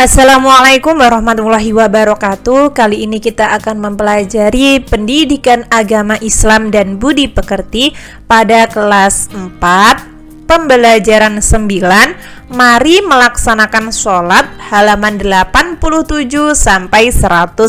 Assalamualaikum warahmatullahi wabarakatuh. Kali ini kita akan mempelajari pendidikan agama Islam dan budi pekerti pada kelas 4, pembelajaran 9. Mari melaksanakan sholat, halaman 87 sampai 105.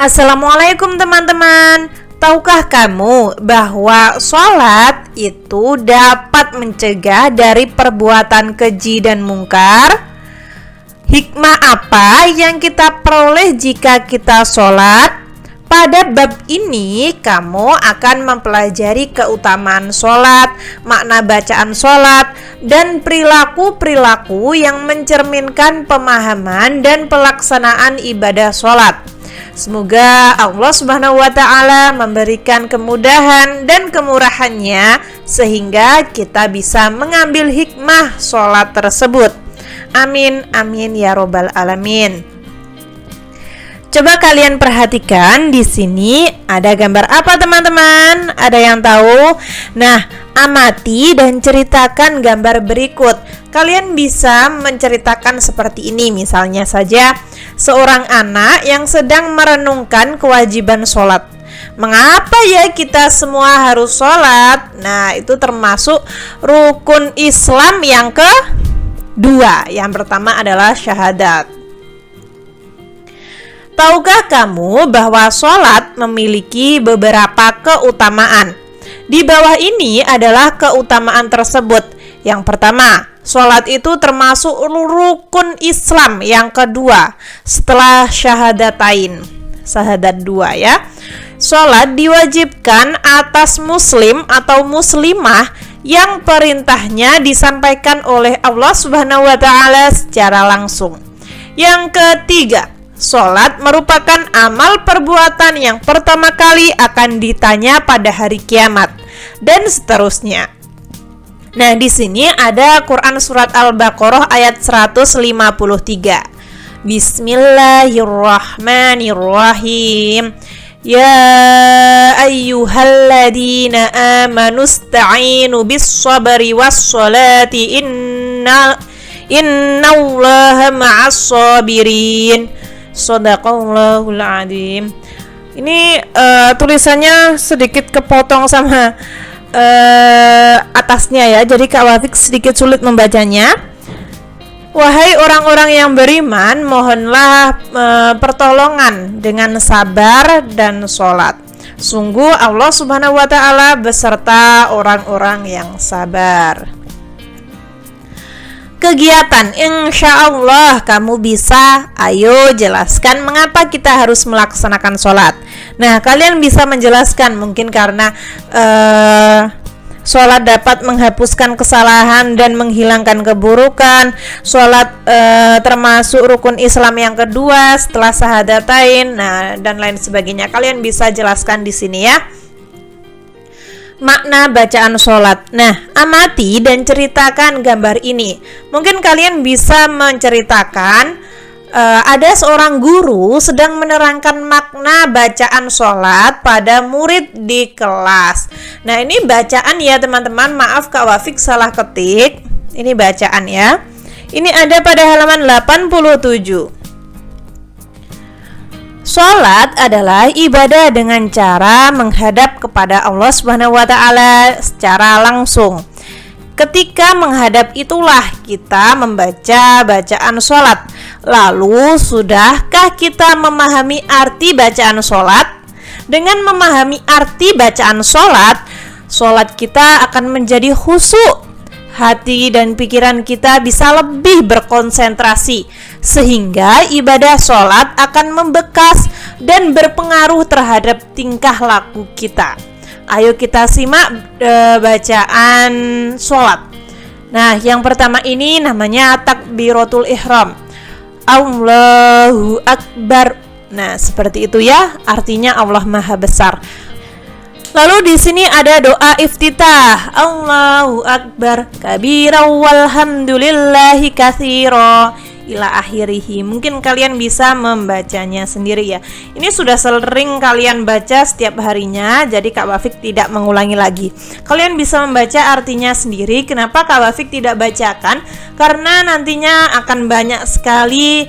Assalamualaikum teman-teman. Tahukah kamu bahwa sholat itu dapat mencegah dari perbuatan keji dan mungkar? Hikmah apa yang kita peroleh jika kita sholat? Pada bab ini kamu akan mempelajari keutamaan sholat, makna bacaan sholat, dan perilaku-perilaku yang mencerminkan pemahaman dan pelaksanaan ibadah sholat. Semoga Allah Subhanahu wa Ta'ala memberikan kemudahan dan kemurahannya sehingga kita bisa mengambil hikmah sholat tersebut. Amin, amin ya robbal alamin. Coba kalian perhatikan, di sini ada gambar apa teman-teman? Ada yang tahu? Nah, amati dan ceritakan gambar berikut. Kalian bisa menceritakan seperti ini, misalnya saja seorang anak yang sedang merenungkan kewajiban sholat. Mengapa ya kita semua harus sholat? Nah, itu termasuk rukun Islam yang kedua. Yang pertama adalah syahadat. Tahukah kamu bahwa sholat memiliki beberapa keutamaan? Di bawah ini adalah keutamaan tersebut. Yang pertama, sholat itu termasuk rukun Islam yang kedua setelah syahadatain. Syahadat dua ya. Sholat diwajibkan atas muslim atau muslimah yang perintahnya disampaikan oleh Allah Subhanahu wa Ta'ala secara langsung. Yang ketiga, sholat merupakan amal perbuatan yang pertama kali akan ditanya pada hari kiamat, dan seterusnya. Nah, di sini ada Quran surat Al-Baqarah ayat 153. Bismillahirrahmanirrahim. Ya ayyuhalladzina amanu ista'inu bis-sabri was-salati innallaha ma'as-sabirin. Shadaqallahul adzim. Ini tulisannya sedikit kepotong sama atasnya ya, jadi Kak Wafik sedikit sulit membacanya. Wahai orang-orang yang beriman, mohonlah pertolongan dengan sabar dan sholat. Sungguh Allah Subhanahu wa Ta'ala beserta orang-orang yang sabar. Kegiatan, insya Allah kamu bisa. Ayo jelaskan mengapa kita harus melaksanakan sholat. Nah, kalian bisa menjelaskan, mungkin karena sholat dapat menghapuskan kesalahan dan menghilangkan keburukan. Sholat termasuk rukun Islam yang kedua setelah syahadatain, nah, dan lain sebagainya. Kalian bisa jelaskan di sini ya. Makna bacaan sholat. Nah, amati dan ceritakan gambar ini. Mungkin kalian bisa menceritakan ada seorang guru sedang menerangkan makna bacaan sholat pada murid di kelas. Nah, ini bacaan ya teman-teman. Maaf Kak Wafik salah ketik. Ini bacaan ya. Ini ada pada halaman 87. Sholat adalah ibadah dengan cara menghadap kepada Allah Subhanahu wa Ta'ala secara langsung. Ketika menghadap itulah kita membaca bacaan sholat. Lalu, sudahkah kita memahami arti bacaan sholat? Dengan memahami arti bacaan sholat, sholat kita akan menjadi khusyuk. Hati dan pikiran kita bisa lebih berkonsentrasi, sehingga ibadah sholat akan membekas dan berpengaruh terhadap tingkah laku kita. Ayo kita simak bacaan sholat. Nah, yang pertama ini namanya takbiratul ihram. Allahu Akbar. Nah, seperti itu ya, artinya Allah Maha Besar. Lalu di sini ada doa iftitah. Allahu Akbar kabira walhamdulillahi katsira ila akhirih. Mungkin kalian bisa membacanya sendiri ya. Ini sudah sering kalian baca setiap harinya, jadi Kak Wafik tidak mengulangi lagi. Kalian bisa membaca artinya sendiri. Kenapa Kak Wafik tidak bacakan? karena nantinya akan banyak sekali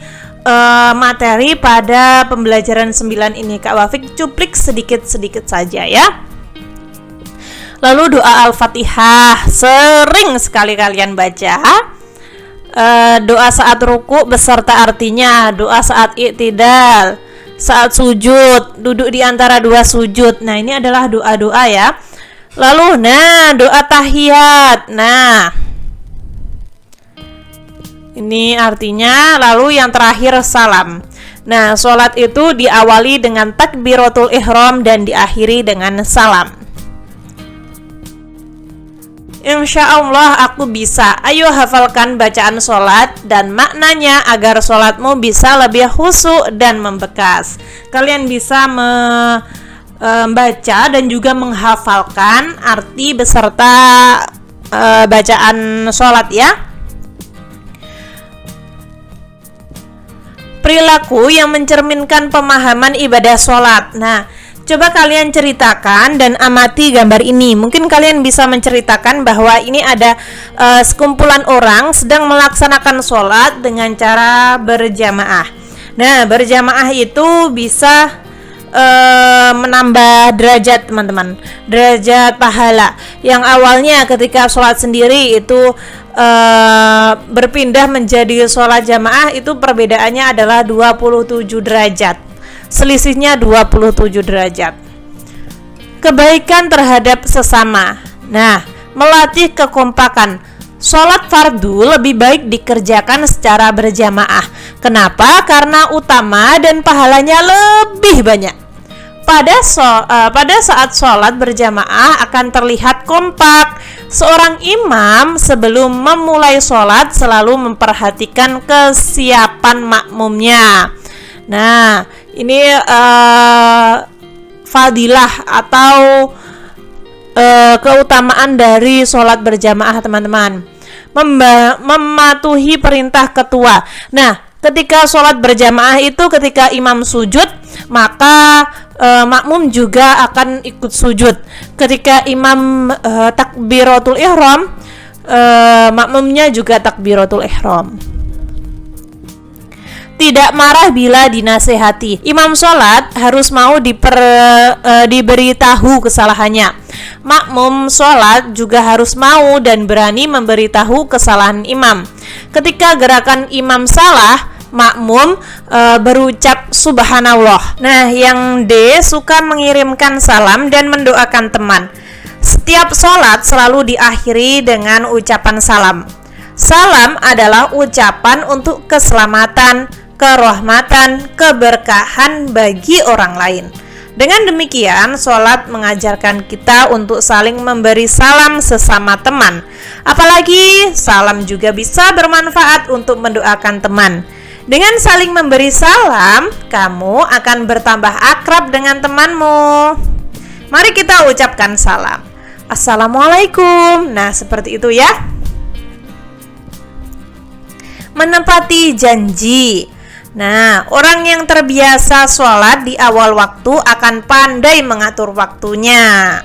materi pada pembelajaran 9 ini. Kak Wafik cuplik sedikit-sedikit saja ya. Lalu doa Al-Fatihah sering sekali kalian baca. Doa saat ruku beserta artinya, doa saat i'tidal, saat sujud, duduk di antara dua sujud. Nah, ini adalah doa-doa ya. Lalu doa tahiyat. Ini artinya, lalu yang terakhir salam. Nah, sholat itu diawali dengan takbiratul ihram dan diakhiri dengan salam. Insya Allah aku bisa. Ayo hafalkan bacaan sholat dan maknanya agar sholatmu bisa lebih khusyuk dan membekas. Kalian bisa membaca dan juga menghafalkan arti beserta bacaan sholat ya. Perilaku yang mencerminkan pemahaman ibadah sholat. Nah, coba kalian ceritakan dan amati gambar ini. Mungkin kalian bisa menceritakan bahwa ini ada sekumpulan orang sedang melaksanakan sholat dengan cara berjamaah. Nah, berjamaah itu bisa menambah derajat teman-teman, derajat pahala. Yang awalnya ketika sholat sendiri itu berpindah menjadi sholat jamaah, itu perbedaannya adalah 27 derajat. Selisihnya 27 derajat. Kebaikan terhadap sesama. Nah, melatih kekompakan. Sholat fardu lebih baik dikerjakan secara berjamaah. Kenapa? Karena utama dan pahalanya lebih banyak. Pada saat sholat berjamaah akan terlihat kompak. Seorang imam sebelum memulai sholat selalu memperhatikan kesiapan makmumnya. Nah, ini fadilah atau keutamaan dari sholat berjamaah teman-teman. Mematuhi perintah ketua. Nah, ketika sholat berjamaah itu ketika imam sujud, maka makmum juga akan ikut sujud. Ketika imam takbiratul ihram, makmumnya juga takbiratul ihram. Tidak marah bila dinasehati. Imam sholat harus mau diberitahu kesalahannya. Makmum sholat juga harus mau dan berani memberitahu kesalahan imam. Ketika gerakan imam salah, makmum berucap subhanallah. Nah, yang D suka mengirimkan salam dan mendoakan teman. Setiap sholat selalu diakhiri dengan ucapan salam. Salam adalah ucapan untuk keselamatan, kerahmatan, keberkahan bagi orang lain. Dengan demikian, sholat mengajarkan kita untuk saling memberi salam sesama teman. Apalagi, salam juga bisa bermanfaat untuk mendoakan teman. Dengan saling memberi salam, kamu akan bertambah akrab dengan temanmu. Mari kita ucapkan salam. Assalamualaikum. Nah, seperti itu ya. Menepati janji. Nah, orang yang terbiasa sholat di awal waktu akan pandai mengatur waktunya.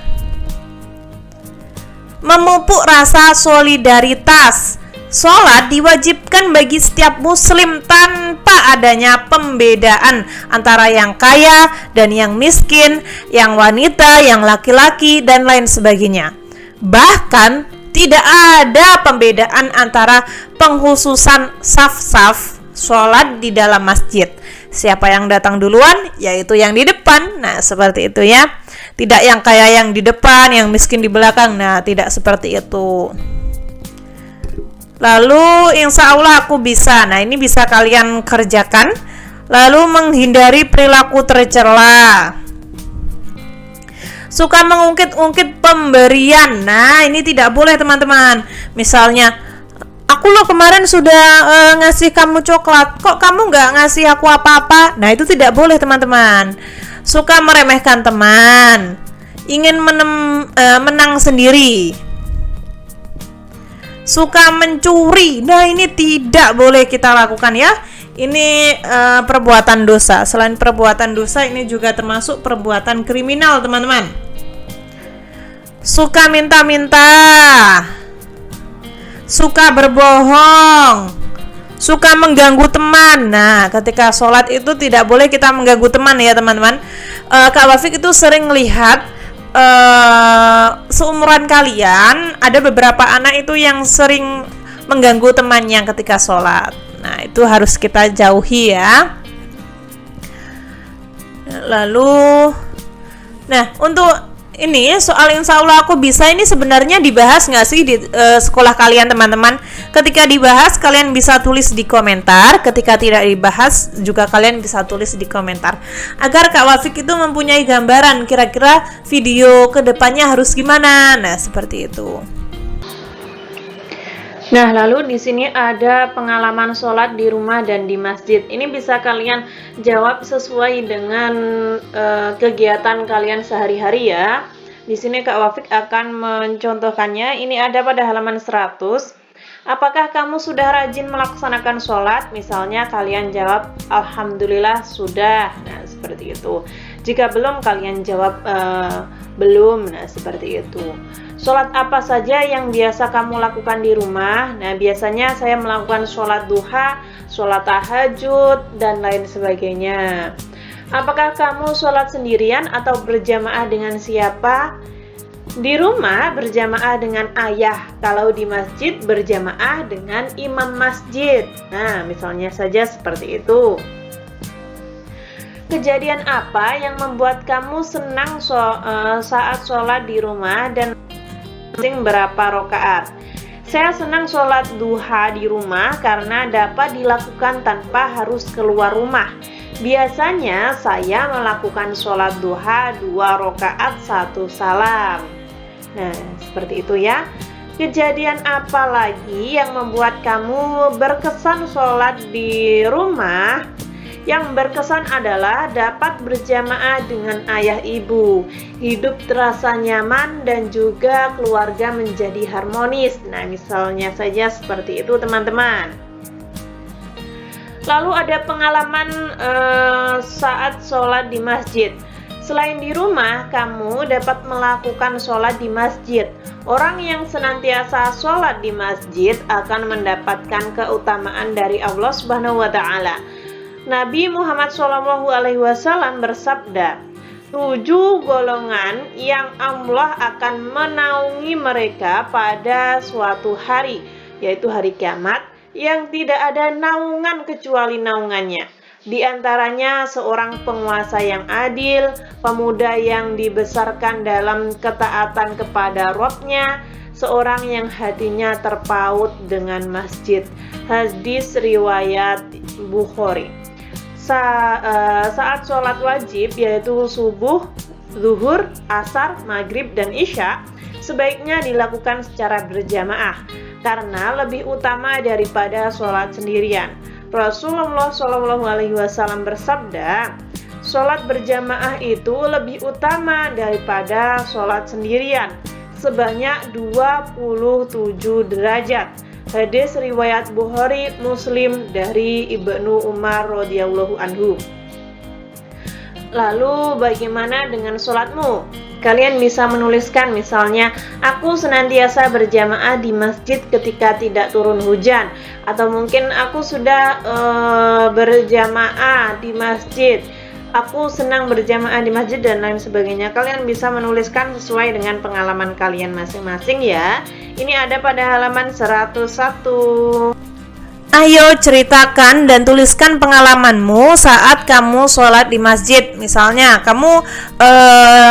Memupuk rasa solidaritas. Sholat diwajibkan bagi setiap muslim tanpa adanya pembedaan antara yang kaya dan yang miskin, yang wanita, yang laki-laki, dan lain sebagainya. Bahkan tidak ada pembedaan antara penghususan saf-saf sholat di dalam masjid. Siapa yang datang duluan, yaitu yang di depan. Nah, seperti itu ya. Tidak yang kaya yang di depan, yang miskin di belakang. Nah, tidak seperti itu. Lalu insya Allah aku bisa. Nah, ini bisa kalian kerjakan. Lalu menghindari perilaku tercela. Suka mengungkit-ungkit pemberian. Nah, ini tidak boleh teman-teman. Misalnya, aku loh kemarin sudah ngasih kamu coklat, kok kamu nggak ngasih aku apa-apa? Nah, itu tidak boleh teman-teman. Suka meremehkan teman, ingin menang sendiri, suka mencuri. Nah, ini tidak boleh kita lakukan ya. Ini perbuatan dosa. Selain perbuatan dosa, ini juga termasuk perbuatan kriminal teman-teman. Suka minta-minta, suka berbohong, suka mengganggu teman. Nah, ketika sholat itu tidak boleh kita mengganggu teman ya teman-teman. Kak Wafik itu sering lihat seumuran kalian ada beberapa anak itu yang sering mengganggu temannya ketika sholat. Nah, itu harus kita jauhi ya. Lalu, nah untuk ini soal insya Allah aku bisa ini sebenarnya dibahas nggak sih di sekolah kalian teman-teman? Ketika dibahas kalian bisa tulis di komentar, ketika tidak dibahas juga kalian bisa tulis di komentar agar Kak Wafik itu mempunyai gambaran kira-kira video kedepannya harus gimana. Nah seperti itu. Nah, lalu di sini ada pengalaman sholat di rumah dan di masjid. Ini bisa kalian jawab sesuai dengan kegiatan kalian sehari-hari ya. Di sini Kak Wafik akan mencontohkannya. Ini ada pada halaman 100. Apakah kamu sudah rajin melaksanakan sholat? Misalnya kalian jawab, Alhamdulillah sudah. Nah, seperti itu. Jika belum, kalian jawab belum. Nah, seperti itu. Sholat apa saja yang biasa kamu lakukan di rumah? Nah, biasanya saya melakukan sholat duha, sholat tahajud, dan lain sebagainya. Apakah kamu sholat sendirian atau berjamaah dengan siapa? Di rumah berjamaah dengan ayah, kalau di masjid berjamaah dengan imam masjid. Nah, misalnya saja seperti itu. Kejadian apa yang membuat kamu senang saat sholat di rumah dan berapa rakaat? Saya senang sholat duha di rumah karena dapat dilakukan tanpa harus keluar rumah. Biasanya saya melakukan sholat duha 2 rakaat 1 salam. Nah, seperti itu ya. Kejadian apa lagi yang membuat kamu berkesan sholat di rumah? Yang berkesan adalah dapat berjamaah dengan ayah ibu, hidup terasa nyaman dan juga keluarga menjadi harmonis. Nah, misalnya saja seperti itu teman-teman. Lalu ada pengalaman saat sholat di masjid. Selain di rumah, kamu dapat melakukan sholat di masjid. Orang yang senantiasa sholat di masjid akan mendapatkan keutamaan dari Allah Subhanahu wa Ta'ala. Nabi Muhammad SAW bersabda, 7 golongan yang Allah akan menaungi mereka pada suatu hari, yaitu hari kiamat, yang tidak ada naungan kecuali naungannya. Di antaranya seorang penguasa yang adil, pemuda yang dibesarkan dalam ketaatan kepada Rabb-nya, seorang yang hatinya terpaut dengan masjid. Hadis riwayat Bukhari. Saat sholat wajib yaitu subuh, zuhur, asar, maghrib, dan isya sebaiknya dilakukan secara berjamaah karena lebih utama daripada sholat sendirian. Rasulullah SAW bersabda, sholat berjamaah itu lebih utama daripada sholat sendirian sebanyak 27 derajat. Hadis riwayat Bukhari, Muslim dari Ibnu Umar radhiyallahu anhu. Lalu bagaimana dengan sholatmu? Kalian bisa menuliskan misalnya, aku senantiasa berjamaah di masjid ketika tidak turun hujan, atau mungkin aku sudah berjamaah di masjid, aku senang berjamaah di masjid, dan lain sebagainya. Kalian bisa menuliskan sesuai dengan pengalaman kalian masing-masing ya. Ini ada pada halaman 101. Ayo ceritakan dan tuliskan pengalamanmu saat kamu sholat di masjid. Misalnya kamu,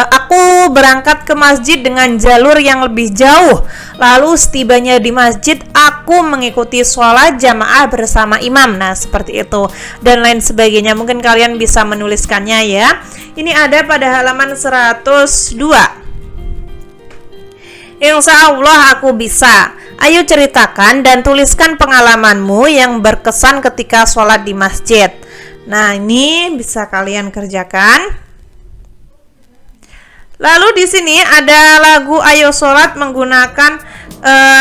aku berangkat ke masjid dengan jalur yang lebih jauh. Lalu setibanya di masjid, aku mengikuti sholat jamaah bersama imam. Nah, seperti itu dan lain sebagainya. Mungkin kalian bisa menuliskannya ya. Ini ada pada halaman 102. Insya Allah aku bisa. Ayo ceritakan dan tuliskan pengalamanmu yang berkesan ketika sholat di masjid. Nah, ini bisa kalian kerjakan. Lalu di sini ada lagu Ayo Sholat menggunakan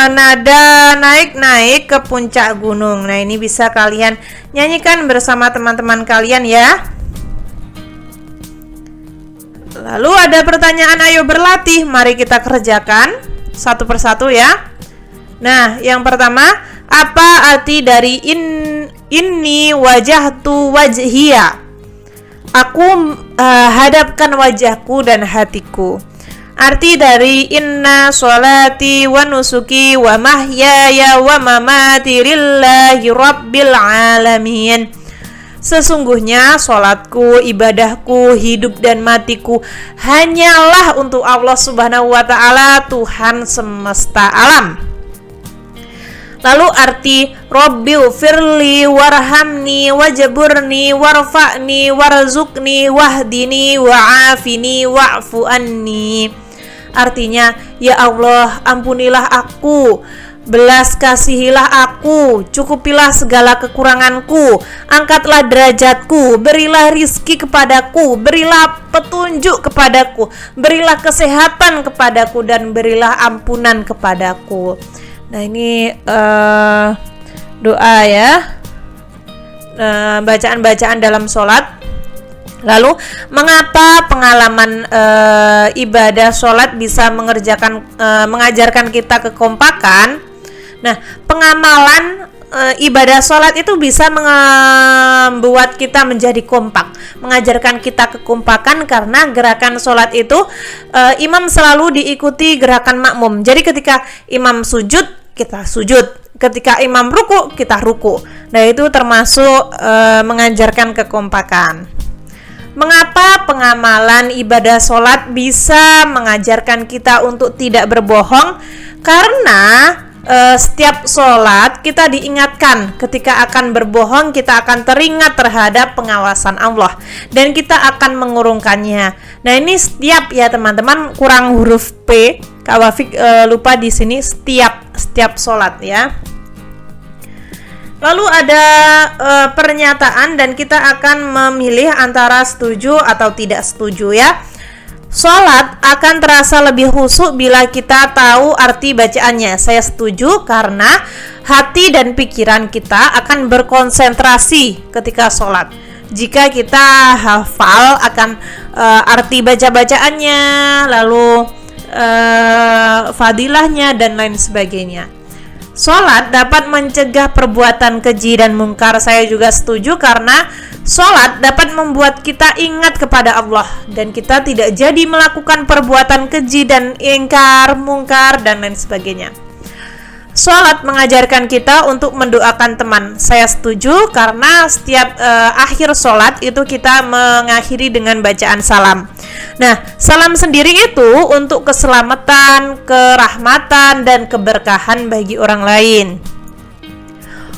nada naik-naik ke puncak gunung. Nah, ini bisa kalian nyanyikan bersama teman-teman kalian ya. Lalu ada pertanyaan ayo berlatih. Mari kita kerjakan satu persatu ya. Nah, yang pertama, apa arti dari inni wajahtu wajhiya? Aku hadapkan wajahku dan hatiku. Arti dari inna sholati wa nusuki wa mahyaya wa mamati lillahi rabbil alamin. Sesungguhnya sholatku, ibadahku, hidup dan matiku hanyalah untuk Allah Subhanahu wa ta'ala, Tuhan semesta alam. Lalu arti Rabbil firli warhamni wajburni warfa'ni warzukni wahdini wa'afini wa'fu anni. Artinya, ya Allah, ampunilah aku, belas kasihilah aku, cukupilah segala kekuranganku, angkatlah derajatku, berilah rizki kepadaku, berilah petunjuk kepadaku, berilah kesehatan kepadaku, dan berilah ampunan kepadaku. Nah, ini doa ya, bacaan-bacaan dalam sholat. Lalu, mengapa pengalaman ibadah sholat bisa mengajarkan kita kekompakan? Nah, pengamalan ibadah sholat itu bisa membuat kita menjadi kompak, mengajarkan kita kekompakan, karena gerakan sholat itu imam selalu diikuti gerakan makmum. Jadi ketika imam sujud, kita sujud, ketika imam ruku, kita ruku. Nah, itu termasuk mengajarkan kekompakan. Mengapa pengamalan ibadah sholat bisa mengajarkan kita untuk tidak berbohong? Karena setiap sholat kita diingatkan ketika akan berbohong, kita akan teringat terhadap pengawasan Allah dan kita akan mengurungkannya. Nah, ini setiap ya teman-teman, kurang huruf P, Kak Wafik lupa di sini, setiap sholat ya. Lalu ada pernyataan dan kita akan memilih antara setuju atau tidak setuju ya. Sholat akan terasa lebih khusyuk bila kita tahu arti bacaannya. Saya setuju karena hati dan pikiran kita akan berkonsentrasi ketika sholat. Jika kita hafal akan arti baca-bacaannya, lalu fadilahnya dan lain sebagainya. Sholat dapat mencegah perbuatan keji dan mungkar. Saya juga setuju karena sholat dapat membuat kita ingat kepada Allah dan kita tidak jadi melakukan perbuatan keji dan ingkar, mungkar dan lain sebagainya. Sholat mengajarkan kita untuk mendoakan teman. Saya setuju karena setiap akhir sholat itu kita mengakhiri dengan bacaan salam. Nah, salam sendiri itu untuk keselamatan, kerahmatan, dan keberkahan bagi orang lain.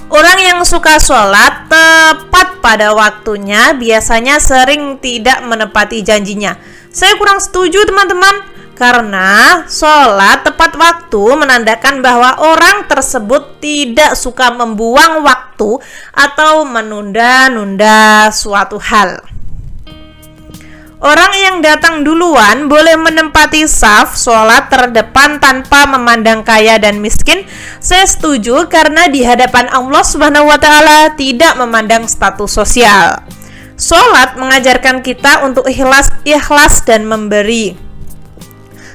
Orang yang suka sholat tepat pada waktunya biasanya sering tidak menepati janjinya. Saya kurang setuju teman-teman, karena sholat tepat waktu menandakan bahwa orang tersebut tidak suka membuang waktu atau menunda-nunda suatu hal. Orang yang datang duluan boleh menempati saf sholat terdepan tanpa memandang kaya dan miskin. Saya setuju karena di hadapan Allah Subhanahu wa ta'ala tidak memandang status sosial. Sholat mengajarkan kita untuk ikhlas dan memberi.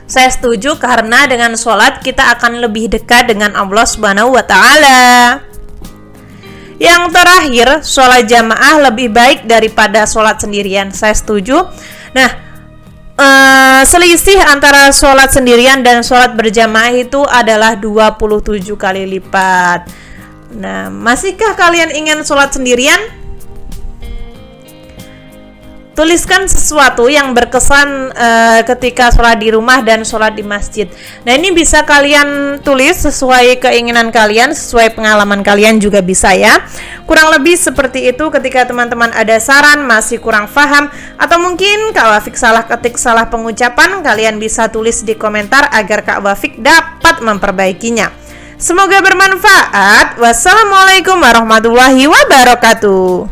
Saya setuju karena dengan sholat kita akan lebih dekat dengan Allah Subhanahu wa ta'ala. Yang terakhir, sholat jamaah lebih baik daripada sholat sendirian. Saya setuju. Nah, selisih antara sholat sendirian dan sholat berjamaah itu adalah 27 kali lipat. Nah, masihkah kalian ingin sholat sendirian? Tuliskan sesuatu yang berkesan ketika sholat di rumah dan sholat di masjid. Nah, ini bisa kalian tulis sesuai keinginan kalian, sesuai pengalaman kalian juga bisa ya. Kurang lebih seperti itu. Ketika teman-teman ada saran, masih kurang paham, atau mungkin Kak Wafik salah ketik, salah pengucapan, kalian bisa tulis di komentar agar Kak Wafik dapat memperbaikinya. Semoga bermanfaat. Wassalamualaikum warahmatullahi wabarakatuh.